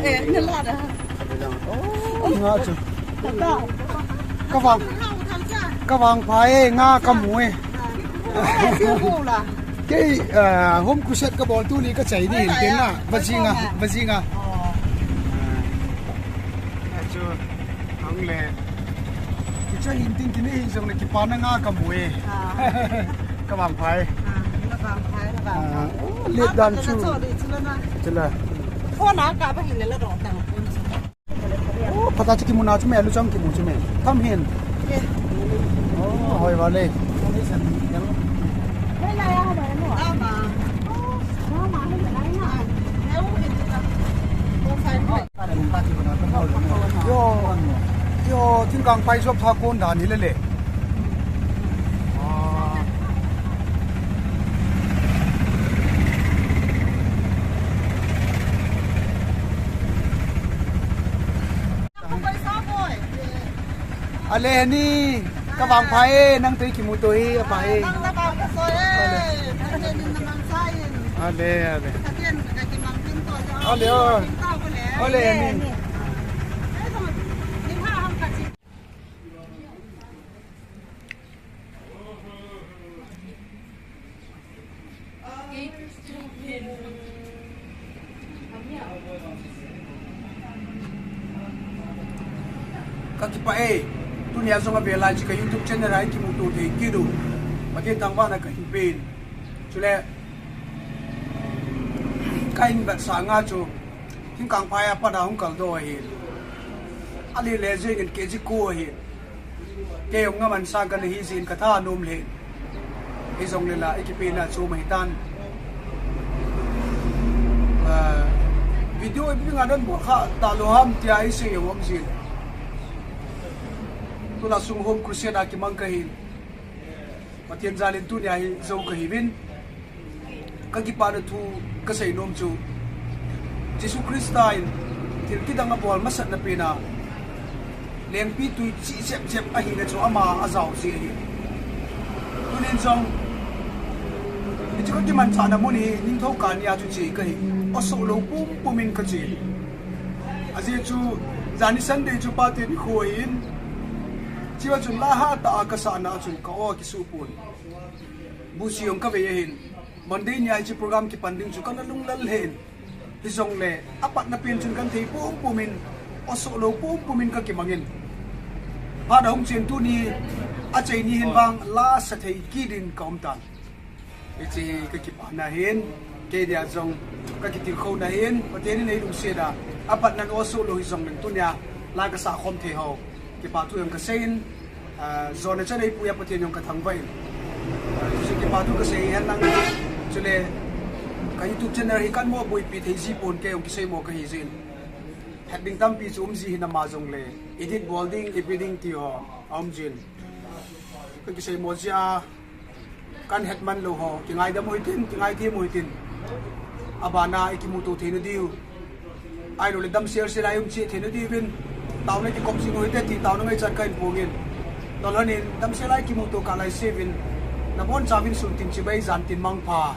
nên là đó ngã chứ các vàng phải ngã cầm mũi cái hôm cứ set cái ball tu đi cái chạy đi hiện tiền à vật gì ngà chứ ang lệ cái chơi hiện tiền cái này giống như cái pan ngã cầm mũi các vàng phải liệt đàn chú chứ là phô ná cả phải hình này là đỏ tàng phát ra cái môn nào chúng mày lúc trong cái môn chúng mày thăm hiền hỏi vào đây đây là ai mà nó à mà nó mà không phải đấy mà nếu không phải yo tin kang pai job tha kon da ni le le ale ni ka bang phai nang tui ki mu toi phai nang na ba ko so ale ni kakipae dunia zonga bela jika YouTube channel ai ki mutu de kidu mate tangwa na kahin pin chule kain bat sa nga chu hin kang phaya pa da hung kal do hi ali le jing in keji ko hi ke nga man sa kan hi sin ka tha nom le hi zong le la ikipin na chu mai tan video bi nga don bo kha ta lo ham ti ai se yom jin tu la sung home crusade ki mang kahin patien jalin tu nya hi zo ka hivin ka gi pa thu ka sei nom chu jesu christain til ki dang bol masat na pina leng pi tu chi chep a hi na chu ama azau si hi tunin zong ni chu ki man cha na muni ning tho ka nia chu chi ka hi oso lo pum pumin ka chi azi chu zani sunday chu pa te ni khoin chiwa chun la ha ta ka sa na chun ka o ki su pun bu siong ka ve hin monday nya chi program ki panding chu kan lung lal hen hi zong le apat na pin chun kan thei pum pumin oso lo pum pumin ka ki mangin pa da hong chen tu ni a chei ni hin wang la sa thei ki din kaum tan e chi ka ki pa na hen ke dia zong ka ki til kho na hen paten ni nei lu se da apat nan oso lo hi zong nen tu nya la ka sa khom the ho ki pa tu yang ka sein zone cha nei puya pathian yong ka thang vai chu ki pa tu ka sei han nang chule ka YouTube channel hi kan mo boi pi thei ji pon ke yong ki sei mo ka hi zin heading tam pi chum ji hina ma jong le edit bolding editing ti ho om jin ka ki sei mo ja kan headman lo ho ki ngai da mo tin ki ngai thi mo tin abana ikimu to thenu diu ai lo le dam share se lai um chi thenu diu bin tao này cái công trình hồi tết thì tao nó ngay chặt cây bùa nghiền, đó là nên đâm xe lại cái mô tô cả lại xe vin, nằm on trả vin sụt tiền chỉ bay dàn tiền mang phà.